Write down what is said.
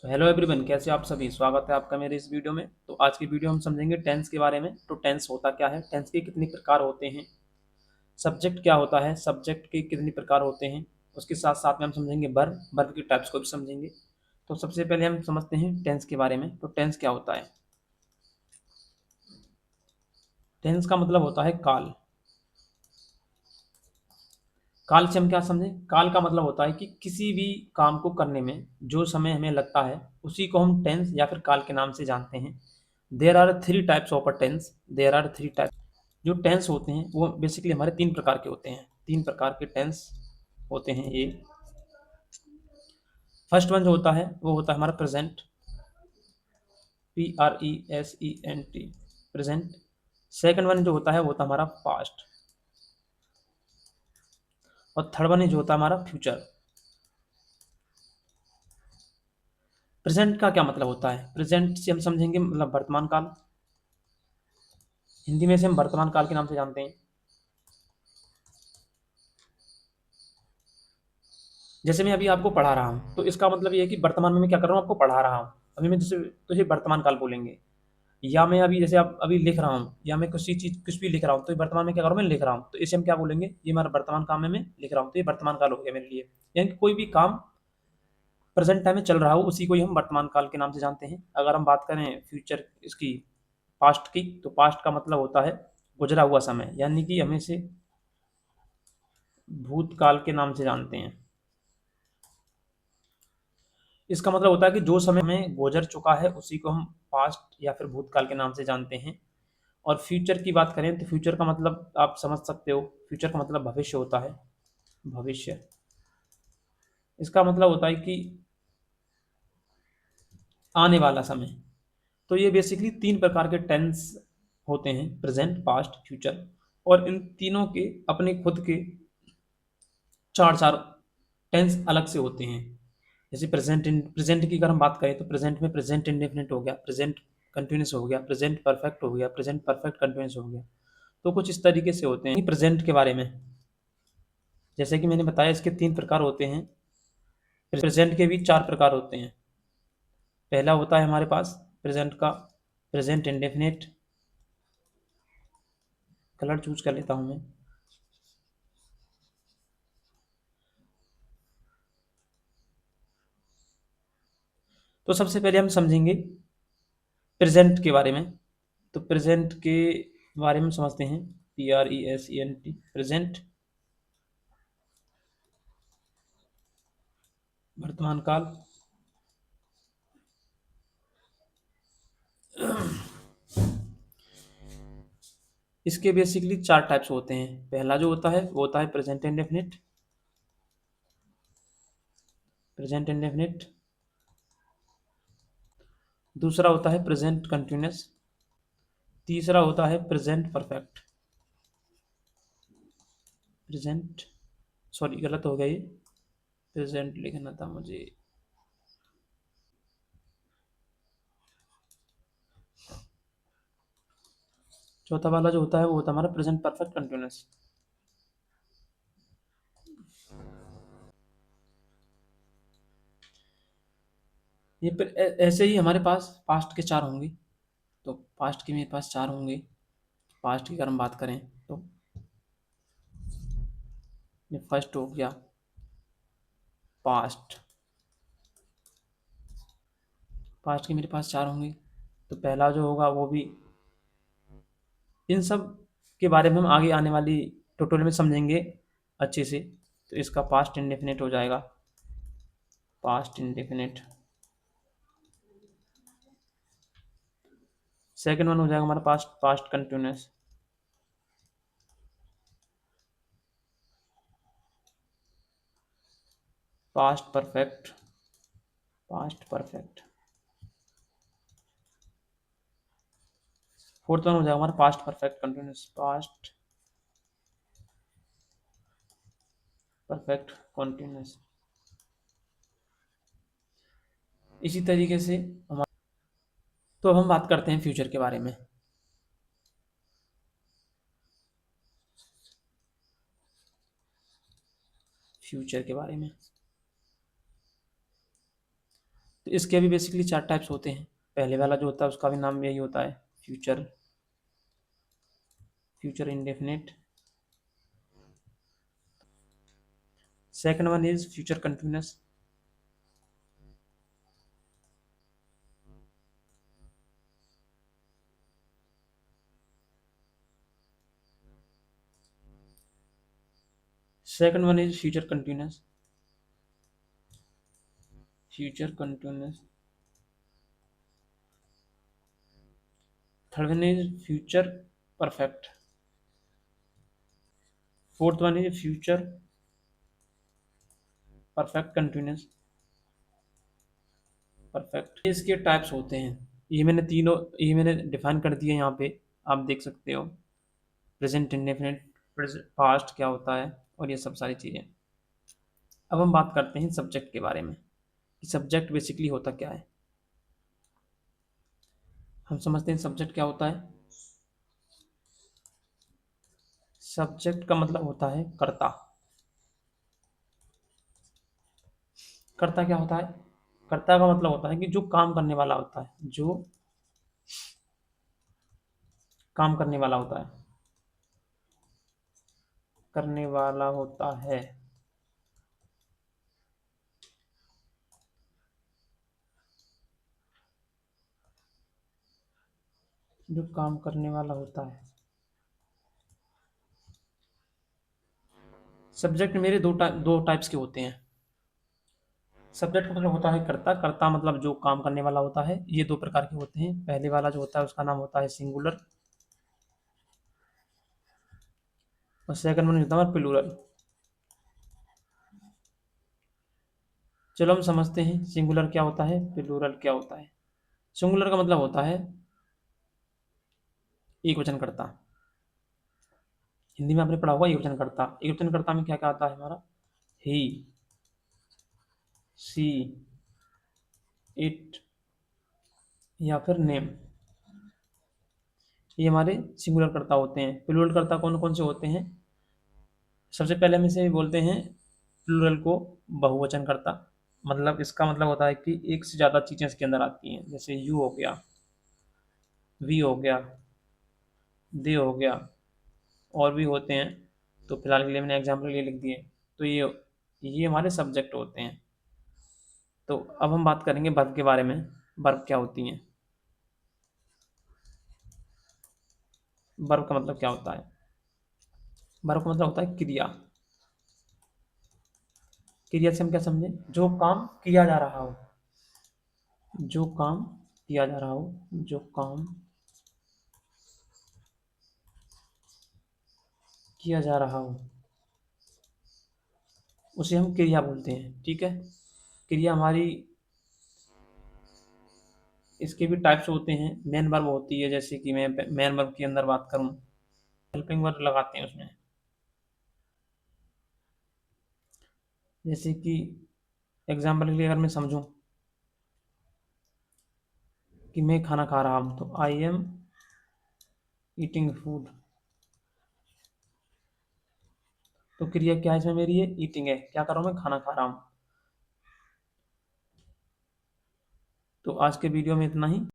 So hello everyone, कैसे हो आप सभी। स्वागत है आपका मेरे इस वीडियो में। तो आज की वीडियो हम समझेंगे टेंस के बारे में। तो टेंस होता क्या है, टेंस के कितने प्रकार होते हैं, सब्जेक्ट क्या होता है, सब्जेक्ट के कितने प्रकार होते हैं। उसके साथ साथ में हम समझेंगे वर्ब, वर्ब की टाइप्स को भी समझेंगे। तो सबसे पहले हम समझते हैं टेंस के बारे में। तो टेंस क्या होता है। टेंस का मतलब होता है काल। काल से हम क्या समझें, काल का मतलब होता है कि किसी भी काम को करने में जो समय हमें लगता है उसी को हम टेंस या फिर काल के नाम से जानते हैं। There are three types of a tense, there are three type. जो टेंस होते हैं वो बेसिकली हमारे तीन प्रकार के होते हैं, तीन प्रकार के टेंस होते हैं ये। फर्स्ट वन जो होता है वो होता है हमारा present, PRESENT, present. Second one जो होता है वो होता है हमारा पास्ट, और थर्ड वन जो होता है हमारा फ्यूचर। प्रेजेंट का क्या मतलब होता है, प्रेजेंट से हम समझेंगे मतलब वर्तमान काल। हिंदी में से हम वर्तमान काल के नाम से जानते हैं। जैसे मैं अभी आपको पढ़ा रहा हूँ तो इसका मतलब ये है कि वर्तमान में मैं क्या कर रहा हूँ, आपको पढ़ा रहा हूँ। अभी मैं जैसे तो ये वर्तमान काल बोलेंगे। या मैं अभी जैसे आप अभी लिख रहा हूँ, या मैं किसी चीज कुछ भी लिख रहा हूँ तो ये वर्तमान में क्या कर रहा हूँ, मैं लिख रहा हूँ। तो इसे हम क्या बोलेंगे, ये हमारा वर्तमान काम है, मैं लिख रहा हूँ तो ये वर्तमान काल हो गया मेरे लिए। यानी कि कोई भी काम प्रेजेंट टाइम में चल रहा हो उसी को ही हम वर्तमान काल के नाम से जानते हैं। अगर हम बात करें फ्यूचर इसकी, पास्ट की, तो पास्ट का मतलब होता है गुजरा हुआ समय, यानी कि हम इसे भूतकाल के नाम से जानते हैं। इसका मतलब होता है कि जो समय में गुजर चुका है उसी को हम पास्ट या फिर भूतकाल के नाम से जानते हैं। और फ्यूचर की बात करें तो फ्यूचर का मतलब आप समझ सकते हो, फ्यूचर का मतलब भविष्य होता है, भविष्य। इसका मतलब होता है कि आने वाला समय। तो ये बेसिकली तीन प्रकार के टेंस होते हैं, प्रेजेंट, पास्ट, फ्यूचर। और इन तीनों के अपने खुद के चार चार टेंस अलग से होते हैं। जैसे प्रेजेंट की अगर हम बात करें तो प्रेजेंट में प्रेजेंट इंडेफिनिट हो गया, प्रेजेंट कंटिन्यूस हो गया, प्रेजेंट परफेक्ट हो गया, प्रेजेंट परफेक्ट कंटिन्यूस हो गया। तो कुछ इस तरीके से होते हैं प्रेजेंट के बारे में। जैसे कि मैंने बताया इसके तीन प्रकार होते हैं, प्रेजेंट के भी चार प्रकार होते हैं। पहला होता है हमारे पास प्रेजेंट का प्रेजेंट इंडेफिनिट। कलर चूज कर लेता हूं मैं। तो सबसे पहले हम समझेंगे प्रेजेंट के बारे में। तो प्रेजेंट के बारे में समझते हैं, PRESENT, प्रेजेंट, वर्तमान काल। इसके बेसिकली चार टाइप्स होते हैं। पहला जो होता है वो होता है प्रेजेंट इंडेफिनिट, प्रेजेंट इंडेफिनिट। दूसरा होता है प्रेजेंट कंटिन्यूअस। तीसरा होता है प्रेजेंट परफेक्ट, प्रेजेंट, सॉरी गलत हो गया ये, प्रेजेंट लिखना था मुझे। चौथा वाला जो होता है वो होता है हमारा प्रेजेंट परफेक्ट कंटिन्यूअस। ये ऐसे ही हमारे पास पास्ट के चार होंगे। तो पास्ट के मेरे पास चार होंगे। पास्ट की अगर हम बात करें तो ये फर्स्ट हो गया पास्ट। पास्ट के मेरे पास चार होंगे। तो पहला जो होगा वो भी, इन सब के बारे में हम आगे आने वाली ट्यूटोरियल में समझेंगे अच्छे से। तो इसका पास्ट इंडेफिनिट हो जाएगा, पास्ट इंडेफिनिट। सेकंड वन हो जाएगा हमारा past past continuous. Past perfect, past perfect. Fourth one हो जाएगा हमारा past perfect continuous, past perfect continuous. इसी तरीके से हम, तो अब हम बात करते हैं फ्यूचर के बारे में। फ्यूचर के बारे में तो इसके भी बेसिकली चार टाइप्स होते हैं। पहले वाला जो होता है उसका भी नाम यही होता है, future, future indefinite. Second one is future continuous. Second one is future continuous, future continuous. Third one is future perfect. Fourth one is future perfect continuous, perfect. इसके टाइप्स होते हैं। ये मैंने डिफाइन कर दिए यहाँ पे, आप देख सकते हो। प्रेजेंट इंडेफिनिट, पास्ट क्या होता है, और ये सब सारी चीज़ें। अब हम बात करते हैं सब्जेक्ट के बारे में, कि सब्जेक्ट बेसिकली होता क्या है। हम समझते हैं सब्जेक्ट क्या होता है। सब्जेक्ट का मतलब होता है कर्ता। कर्ता क्या होता है? कर्ता का मतलब होता है कि जो काम करने वाला होता है, जो काम करने वाला होता है, करने वाला होता है। जो काम करने वाला होता है। सब्जेक्ट मेरे दो टाइप्स के होते हैं। सब्जेक्ट का मतलब होता है कर्ता, कर्ता मतलब जो काम करने वाला होता है। ये दो प्रकार के होते हैं। पहले वाला जो होता है उसका नाम होता है सिंगुलर, और सेकंड वन होता है प्लूरल। चलो हम समझते हैं सिंगुलर क्या होता है, प्लूरल क्या होता है। सिंगुलर का मतलब होता है एक वचन कर्ता। हिंदी में आपने पढ़ा होगा एक वचन कर्ता। एक वचन कर्ता में क्या क्या आता है हमारा? ही, सी, इट, या फिर नेम। ये हमारे सिंगुलर कर्ता होते हैं। प्लूरल कर्ता कौन कौन से होते हैं? सबसे पहले हम इसे बोलते हैं प्लूरल को बहुवचन कर्ता। मतलब इसका मतलब होता है कि एक से ज़्यादा चीज़ें इसके अंदर आती हैं। जैसे यू हो गया, वी हो गया, दे हो गया, और भी होते हैं। तो फिलहाल के लिए मैंने एग्जाम्पल के लिए लिख दिए। तो ये हमारे सब्जेक्ट होते हैं। तो अब हम बात करेंगे वर्ब के बारे में। वर्ब क्या होती हैं? वर्ब का मतलब क्या होता है? वर्ब का मतलब होता है क्रिया। क्रिया से हम क्या समझें? जो काम किया जा रहा हो, जो काम किया जा रहा हो, जो काम किया जा रहा हो, उसे हम क्रिया बोलते हैं। ठीक है। क्रिया हमारी, इसके भी टाइप्स होते हैं। मेन वर्ब होती है, जैसे कि मैं मेन वर्ब के अंदर बात करूं, हेल्पिंग वर्ब लगाते हैं उसमें। जैसे कि एग्जाम्पल के लिए अगर मैं समझूं कि मैं खाना खा रहा हूं, तो आई एम ईटिंग फूड। तो क्रिया क्या है इसमें मेरी? ये ईटिंग है। क्या कर रहा हूं मैं? खाना खा रहा हूं। तो आज के वीडियो में इतना ही।